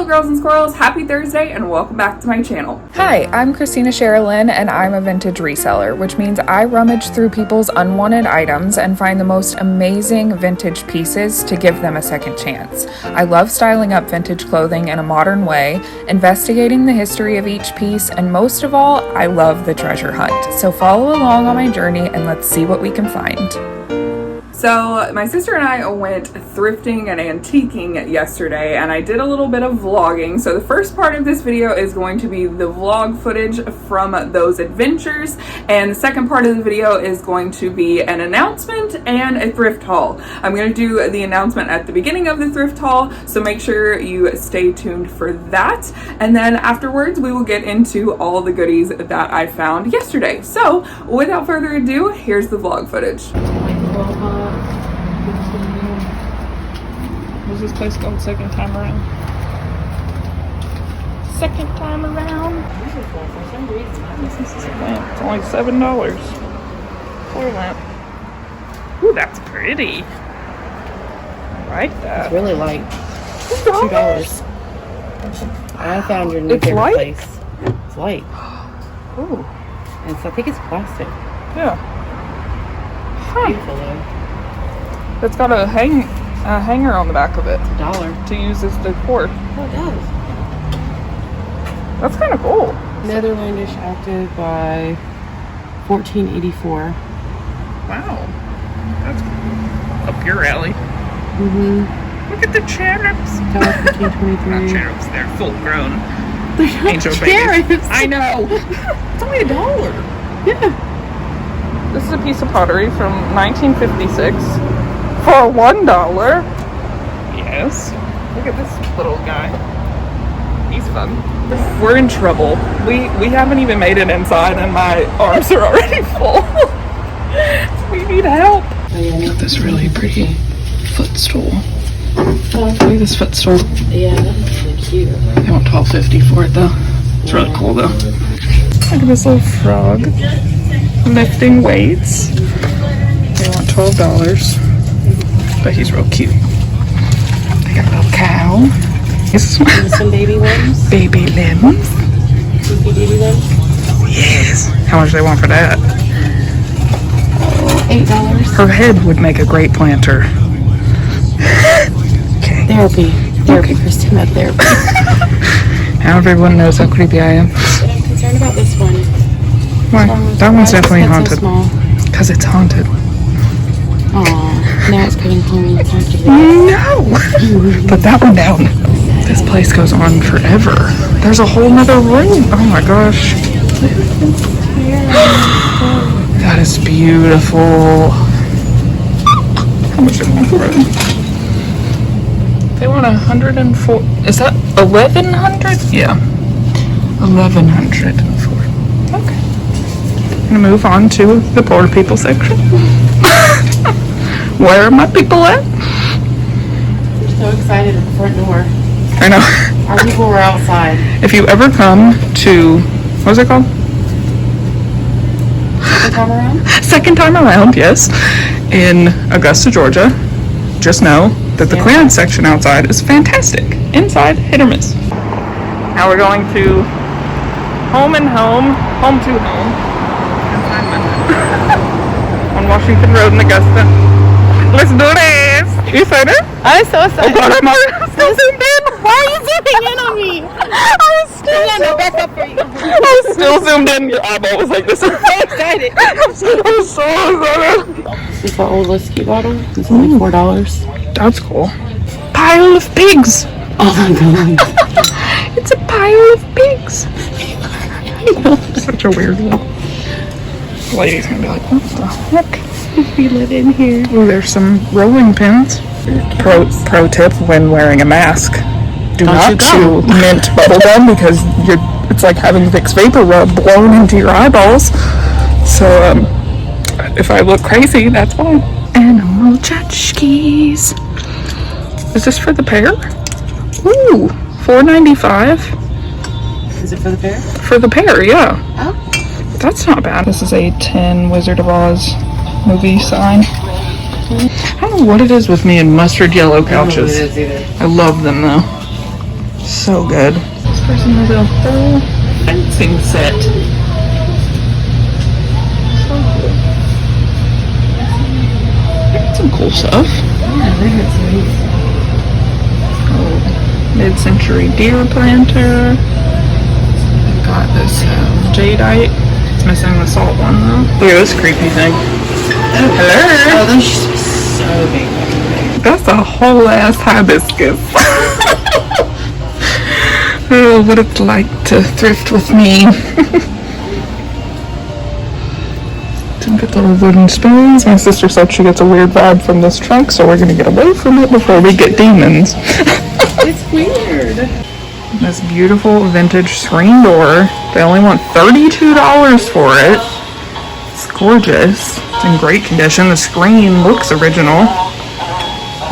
girls and squirrels, happy Thursday and welcome back to my channel. Hi, I'm Christina Sherilyn and I'm a vintage reseller, which means I rummage through people's unwanted items and find the most amazing vintage pieces to give them a second chance. I love styling up vintage clothing in a modern way, investigating the history of each piece, and most of all, I love the treasure hunt. So follow along on my journey and let's see what we can find. So my sister and I went thrifting and antiquing yesterday, and I did a little bit of vlogging. So the first part of this video is going to be the vlog footage from those adventures, and the second part of the video is going to be an announcement and a thrift haul. I'm going to do the announcement at the beginning of the thrift haul, so make sure you stay tuned for that. And then afterwards we will get into all the goodies that I found yesterday. So without further ado, here's the vlog footage. What's this place called? Second Time Around? Second Time Around? This is a lamp. It's only $7. Floor lamp. Ooh, that's pretty. I like that. It's really light. $2. I found your new favorite place. It's light. Ooh. And so I think it's plastic. Yeah. Huh. Beautiful though. It's got a hanger on the back of it. $1 to use as decor. Oh, it does. That's kind of cool. Netherlandish active by 1484. Wow. That's up your alley. Mm-hmm. Look at the cherubs. $15.23. Not cherubs, they're full grown. Angel Cherubs. babies. I know. It's only $1. Yeah. This is a piece of pottery from 1956 for $1. Yes. Look at this little guy. He's fun. We're in trouble. We haven't even made it inside and my arms are already full. We need help. Got this really pretty footstool. Look at this footstool. Yeah, that's really cute. They want $12.50 for it though. It's really cool though. Look at this little frog lifting weights. They want $12, but he's real cute. They got a little cow. This is some baby limbs. Baby limbs. Baby limbs. Yes. How much do they want for that? $8. Her head would make a great planter. Okay. Therapy, Christina, therapy. Now everyone knows how creepy I am. But I'm concerned about this one. Why? That one's definitely haunted. So Because it's haunted. Aw, now it's coming home. No! Put that one down. This place goes on forever. There's a whole nother room. Oh my gosh. That is beautiful. How much do they want for it? They want 104. Is that 1,100? Yeah. 1,104. Okay. I'm gonna move on to the poor people section. Where are my people at? We're so excited at the front door. I know. Our people were outside. If you ever come to, what's it called? Second time around? Second Time Around, yes. In Augusta, Georgia. Just know that the clearance section outside is fantastic. Inside, hit or miss. Now we're going to Home to Home. On Washington Road in Augusta. Let's do this! You excited? I'm so excited. Oh God, I'm still zoomed in. Why are you zooming in on me? I was still back up for you. I was still zoomed in. Your eyeball was like this. I'm so excited. I'm so excited. This is our old whiskey bottle. It's only $4. That's cool. Pile of pigs. Oh my God. It's a pile of pigs. Such a weird one. The lady's gonna be like, what the heck? Feel it in here. Oh, there's some rolling pins. Pro tip when wearing a mask: do not chew mint bubblegum because it's like having Vicks Vapor Rub blown into your eyeballs. So if I look crazy, that's why. Animal tchotchkes. Is this for the pair? Ooh, $4.95. Is it for the pair? For the pair, yeah. Oh. That's not bad. This is a 10 Wizard of Oz movie sign. I don't know what it is with me and mustard yellow couches. I love them though. So good. This person will do a whole fencing set. So cool. They got some cool stuff. Yeah, they got some neat stuff. Oh, mid-century deer planter. I've got this jadeite. It's missing the salt one though. Look at this creepy thing. Hello. Oh, those used to be so big. That's a whole ass hibiscus. Oh, what it's like to thrift with me. Some good little wooden spoons. My sister said she gets a weird vibe from this trunk, so we're gonna get away from it before we get demons. It's weird. This beautiful vintage screen door. They only want $32 for it. It's gorgeous. It's in great condition. The screen looks original.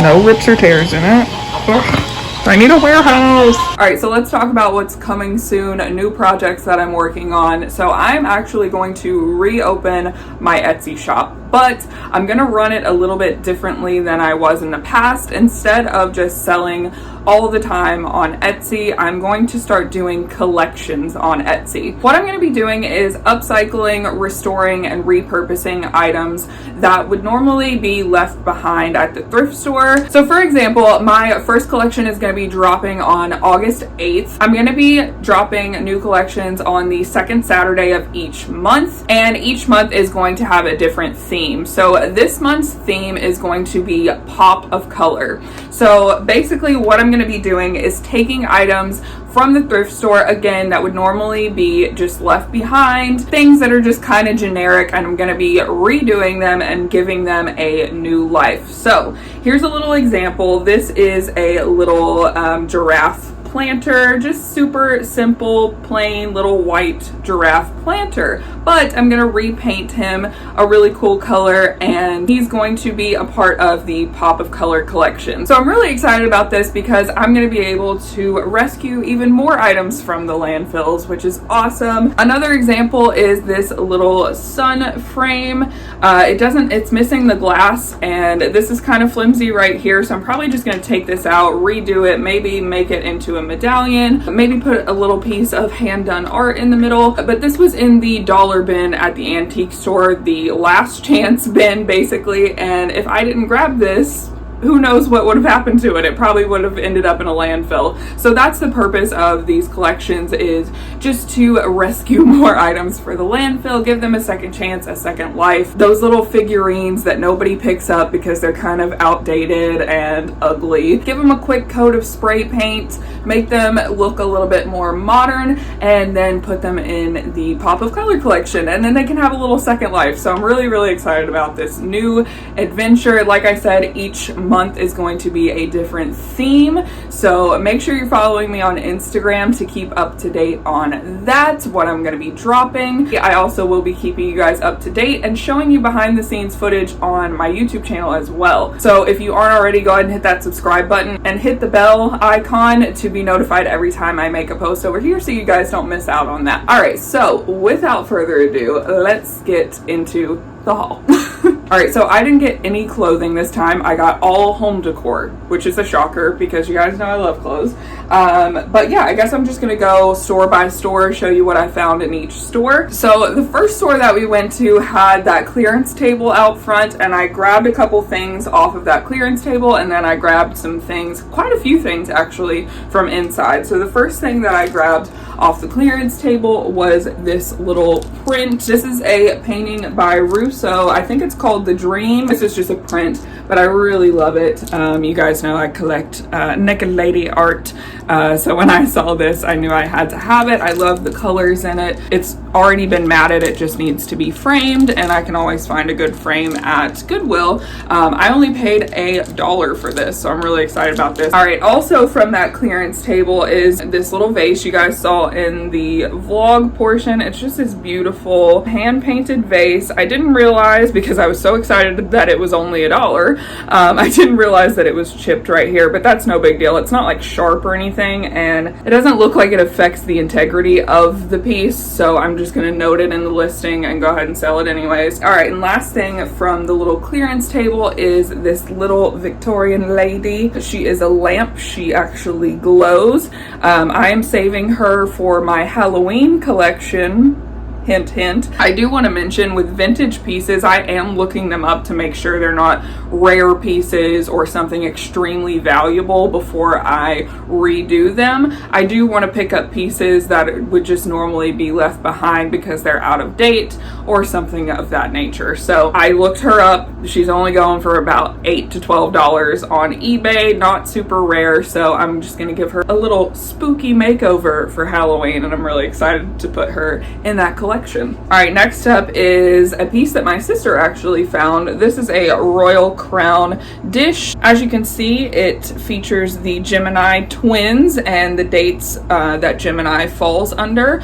No rips or tears in it. Ugh. I need a warehouse. All right, so let's talk about what's coming soon, new projects that I'm working on. So I'm actually going to reopen my Etsy shop, but I'm gonna run it a little bit differently than I was in the past. Instead of just selling all the time on Etsy, I'm going to start doing collections on Etsy. What I'm going to be doing is upcycling, restoring, and repurposing items that would normally be left behind at the thrift store. So for example, my first collection is going to be dropping on August 8th. I'm going to be dropping new collections on the second Saturday of each month, and each month is going to have a different theme. So this month's theme is going to be pop of color. So basically what I'm going to be doing is taking items from the thrift store, again, that would normally be just left behind, things that are just kind of generic, and I'm going to be redoing them and giving them a new life. So here's a little example. This is a little giraffe planter, just super simple, plain little white giraffe planter, but I'm gonna repaint him a really cool color, and he's going to be a part of the Pop of Color collection. So I'm really excited about this because I'm gonna be able to rescue even more items from the landfills, which is awesome. Another example is this little sun frame. It's missing the glass, and this is kind of flimsy right here, so I'm probably just gonna take this out, redo it, maybe make it into a medallion, maybe put a little piece of hand-done art in the middle. But this was in the dollar bin at the antique store, the last chance bin basically, and if I didn't grab this, who knows what would have happened to it. It probably would have ended up in a landfill. So that's the purpose of these collections, is just to rescue more items for the landfill, give them a second chance, a second life. Those little figurines that nobody picks up because they're kind of outdated and ugly, give them a quick coat of spray paint, make them look a little bit more modern, and then put them in the Pop of Color collection, and then they can have a little second life. So I'm really, really excited about this new adventure. Like I said, each month is going to be a different theme, so make sure you're following me on Instagram to keep up to date on that, what I'm going to be dropping. I also will be keeping you guys up to date and showing you behind the scenes footage on my YouTube channel as well. So if you aren't already, go ahead and hit that subscribe button and hit the bell icon to be notified every time I make a post over here, so you guys don't miss out on that. All right, so without further ado, let's get into the haul. All right, so I didn't get any clothing this time. I got all home decor, which is a shocker because you guys know I love clothes. But yeah, I guess I'm just gonna go store by store, show you what I found in each store. So the first store that we went to had that clearance table out front, and I grabbed a couple things off of that clearance table, and then I grabbed some things, quite a few things actually, from inside. So the first thing that I grabbed off the clearance table was this little print. This is a painting by Russo. I think it's called The Dream. This is just a print, but I really love it. You guys know I collect naked lady art, so when I saw this, I knew I had to have it. I love the colors in it. It's already been matted, it just needs to be framed, and I can always find a good frame at Goodwill. I only paid $1 for this, so I'm really excited about this. All right, also from that clearance table is this little vase you guys saw in the vlog portion. It's just this beautiful hand-painted vase. I didn't realize, because I was so excited that it was only $1, I didn't realize that it was chipped right here, but that's no big deal. It's not like sharp or anything. anything, and it doesn't look like it affects the integrity of the piece, so I'm just going to note it in the listing and go ahead and sell it anyways. All right, and last thing from the little clearance table is this little Victorian lady. She is a lamp. She actually glows. I am saving her for my Halloween collection. Hint, hint. I do want to mention with vintage pieces, I am looking them up to make sure they're not rare pieces or something extremely valuable before I redo them. I do want to pick up pieces that would just normally be left behind because they're out of date or something of that nature. So I looked her up. She's only going for about $8 to $12 on eBay, not super rare. So I'm just going to give her a little spooky makeover for Halloween, and I'm really excited to put her in that collection. All right, next up is a piece that my sister actually found. This is a Royal Crown dish. As you can see, it features the Gemini twins and the dates that Gemini falls under.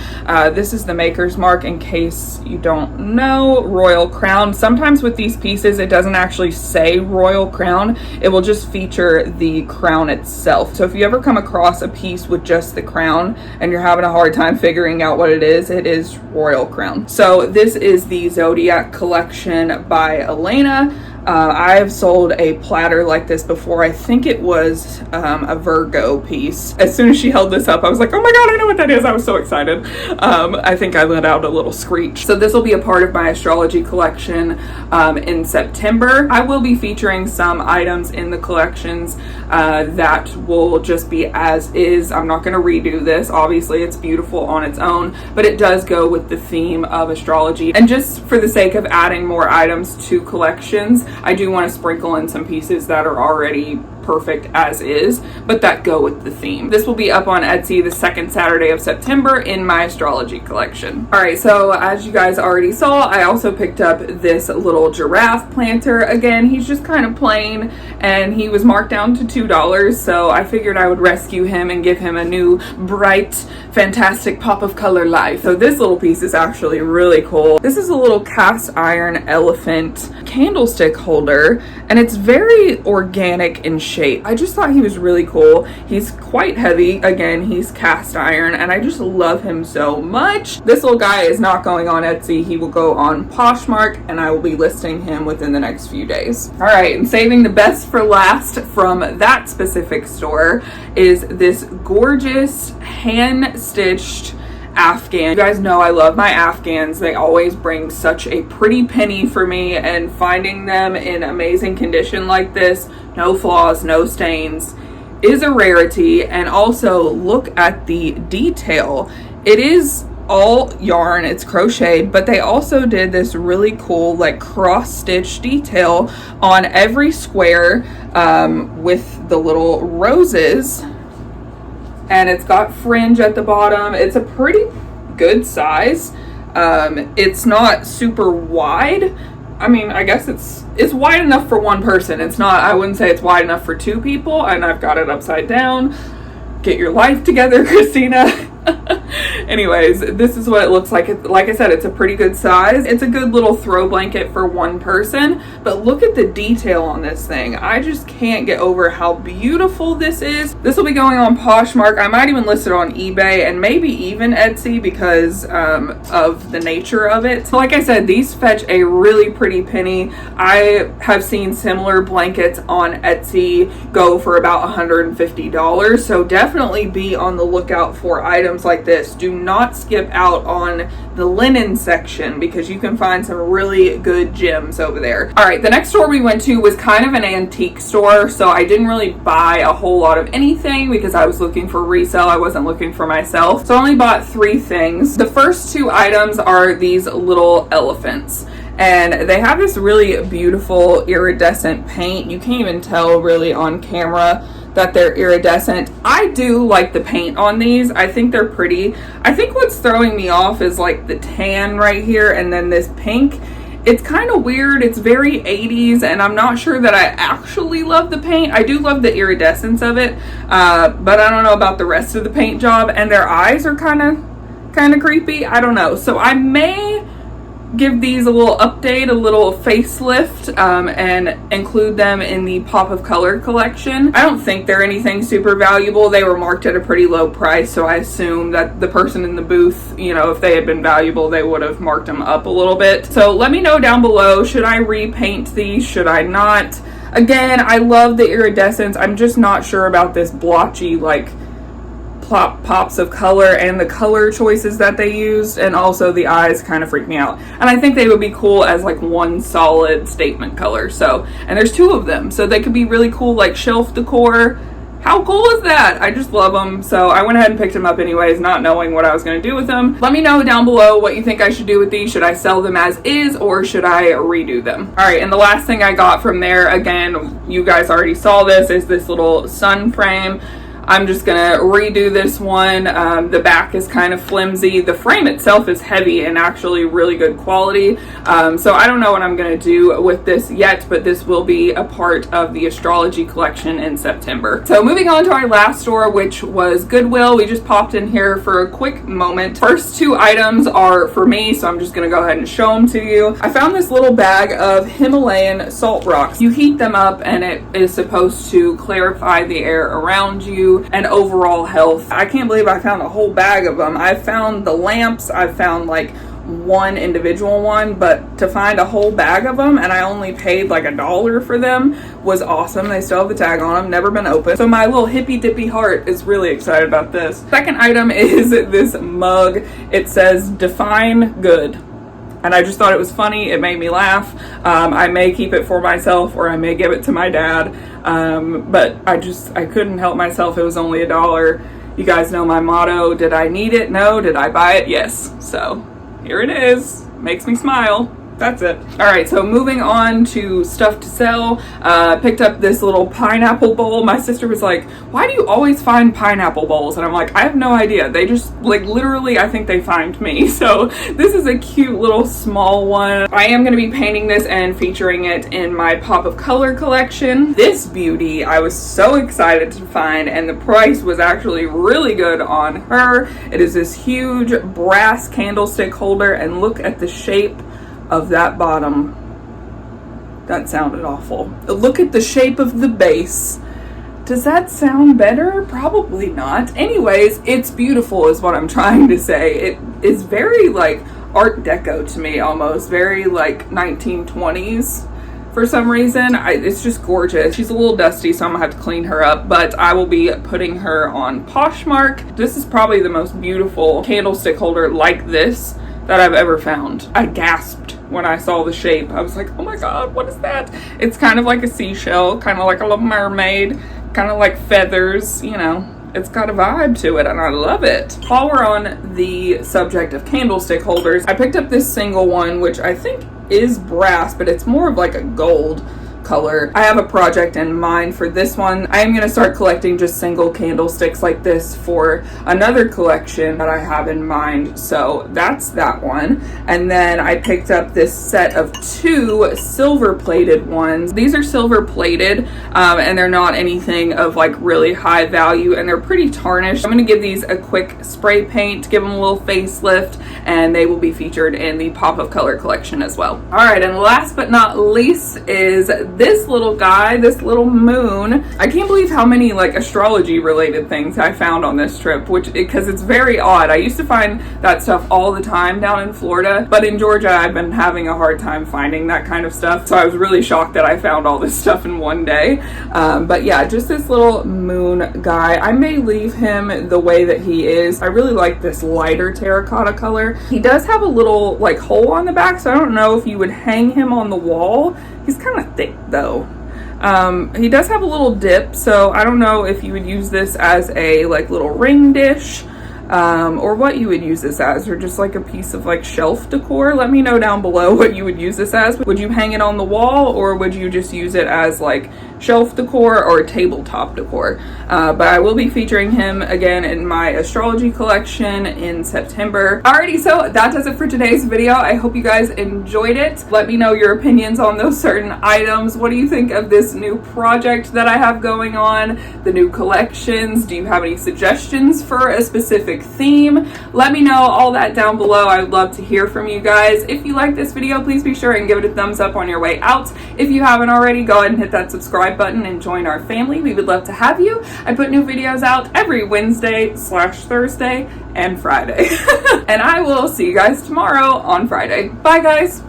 This is the maker's mark, in case you don't know. Royal Crown. Sometimes with these pieces, it doesn't actually say Royal Crown. It will just feature the crown itself. So if you ever come across a piece with just the crown and you're having a hard time figuring out what it is Royal Crown. So this is the Zodiac collection by Elena. I've sold a platter like this before. I think it was a Virgo piece. As soon as she held this up, I was like, oh my god, I know what that is. I was so excited. I think I let out a little screech. So this will be a part of my astrology collection in September. I will be featuring some items in the collections that will just be as is. I'm not going to redo this. Obviously, it's beautiful on its own, but it does go with the theme of astrology. And just for the sake of adding more items to collections, I do want to sprinkle in some pieces that are already perfect as is, but that go with the theme. This will be up on Etsy the second Saturday of September in my astrology collection. All right, so as you guys already saw, I also picked up this little giraffe planter. Again, he's just kind of plain, and he was marked down to $2, so I figured I would rescue him and give him a new bright, fantastic pop of color life. So this little piece is actually really cool. This is a little cast iron elephant candlestick holder, and it's very organic in shape. I just thought he was really cool. He's quite heavy. Again, he's cast iron, and I just love him so much. This little guy is not going on Etsy. He will go on Poshmark, and I will be listing him within the next few days. All right, and saving the best for last from that specific store is this gorgeous hand-stitched Afghan. You guys know I love my Afghans. They always bring such a pretty penny for me, and finding them in amazing condition like this, no flaws, no stains, is a rarity. And also look at the detail. It is all yarn, it's crocheted, but they also did this really cool like cross stitch detail on every square with the little roses. And it's got fringe at the bottom. It's a pretty good size. It's not super wide. I mean, I guess it's wide enough for one person. It's not, I wouldn't say it's wide enough for two people. And I've got it upside down. Get your life together, Christina. Anyways, this is what it looks like. Like I said, it's a pretty good size. It's a good little throw blanket for one person, but look at the detail on this thing. I just can't get over how beautiful this is. This will be going on Poshmark. I might even list it on eBay and maybe even Etsy because of the nature of it. So like I said, these fetch a really pretty penny. I have seen similar blankets on Etsy go for about $150. So definitely be on the lookout for items like this. Do not skip out on the linen section because you can find some really good gems over there. All right, the next store we went to was kind of an antique store, so I didn't really buy a whole lot of anything because I was looking for resale. I wasn't looking for myself, so I only bought 3 things. The first 2 items are these little elephants, and they have this really beautiful iridescent paint. You can't even tell really on camera that they're iridescent. I do like the paint on these. I think they're pretty. I think what's throwing me off is like the tan right here and then this pink. It's kind of weird. It's very 80s, and I'm not sure that I actually love the paint. I do love the iridescence of it, but I don't know about the rest of the paint job, and their eyes are kind of creepy. I don't know. So I may give these a little update, a little facelift, and include them in the Pop of Color collection. I don't think they're anything super valuable. They were marked at a pretty low price, so I assume that the person in the booth, you know, if they had been valuable, they would have marked them up a little bit. So let me know down below, should I repaint these, should I not? Again, I love the iridescence. I'm just not sure about this blotchy, like, pops of color, and the color choices that they used, and also the eyes kind of freak me out. And I think they would be cool as like one solid statement color. So, and there's two of them, so they could be really cool, like shelf decor. How cool is that? I just love them. So I went ahead and picked them up anyways, not knowing what I was going to do with them. Let me know down below what you think I should do with these. Should I sell them as is, or should I redo them? All right, and the last thing I got from there, again, you guys already saw this, is this little sun frame. I'm just gonna redo this one. The back is kind of flimsy. The frame itself is heavy and actually really good quality. So I don't know what I'm gonna do with this yet, but this will be a part of the astrology collection in September. So moving on to our last store, which was Goodwill. We just popped in here for a quick moment. First two items are for me, so I'm just gonna go ahead and show them to you. I found this little bag of Himalayan salt rocks. You heat them up and it is supposed to clarify the air around you and overall health. I can't believe I found a whole bag of them. I found the lamps, I found like one individual one, but to find a whole bag of them, and I only paid like $1 for them, was awesome. They still have the tag on them, never been opened. So my little hippy dippy heart is really excited about this. Second item is this mug. It says "Define Good." And I just thought it was funny. It made me laugh. I may keep it for myself, or I may give it to my dad. But I couldn't help myself. It was only $1. You guys know my motto. Did I need it? No. Did I buy it? Yes. So here it is. Makes me smile. That's it. All right, so moving on to stuff to sell. Picked up this little pineapple bowl. My sister was like, why do you always find pineapple bowls? And I'm like, I have no idea. They just, like, literally, I think they find me. So this is a cute little small one. I am going to be painting this and featuring it in my Pop of Color collection. This beauty, I was so excited to find, and the price was actually really good on her. It is this huge brass candlestick holder, and look at the shape of that bottom. That sounded awful. Look at the shape of the base. Does that sound better? Probably not. Anyways, it's beautiful is what I'm trying to say. It is very like Art Deco to me, almost. Very like 1920s for some reason. It's just gorgeous. She's a little dusty, so I'm gonna have to clean her up, but I will be putting her on Poshmark. This is probably the most beautiful candlestick holder like this that I've ever found. I gasped when I saw the shape. I was like, oh my god, what is that? It's kind of like a seashell, kind of like a little mermaid, kind of like feathers, you know. It's got a vibe to it, and I love it. While we're on the subject of candlestick holders, I picked up this single one, which I think is brass, but it's more of like a gold color. I have a project in mind for this one. I am going to start collecting just single candlesticks like this for another collection that I have in mind. So that's that one. And then I picked up this set of two silver plated ones. These are silver plated, and they're not anything of like really high value, and they're pretty tarnished. I'm going to give these a quick spray paint, give them a little facelift, and they will be featured in the Pop of Color collection as well. All right, and last but not least is this little guy, this little moon. I can't believe how many like astrology related things I found on this trip, because it's very odd. I used to find that stuff all the time down in Florida, but in Georgia I've been having a hard time finding that kind of stuff, so I was really shocked that I found all this stuff in one day. But yeah, just this little moon guy. I may leave him the way that he is. I really like this lighter terracotta color. He does have a little like hole on the back, so I don't know if you would hang him on the wall. He's kind of thick though. He does have a little dip, so I don't know if you would use this as a like little ring dish, or what you would use this as, or just like a piece of like shelf decor. Let me know down below what you would use this as. Would you hang it on the wall, or would you just use it as like shelf decor or tabletop decor. But I will be featuring him again in my astrology collection in September. Alrighty, so that does it for today's video. I hope you guys enjoyed it. Let me know your opinions on those certain items. What do you think of this new project that I have going on, the new collections? Do you have any suggestions for a specific theme? Let me know all that down below. I would love to hear from you guys. If you like this video, please be sure and give it a thumbs up on your way out. If you haven't already, go ahead and hit that subscribe button and join our family. We would love to have you. I put new videos out every Wednesday/Thursday and Friday. And I will see you guys tomorrow on Friday. Bye guys.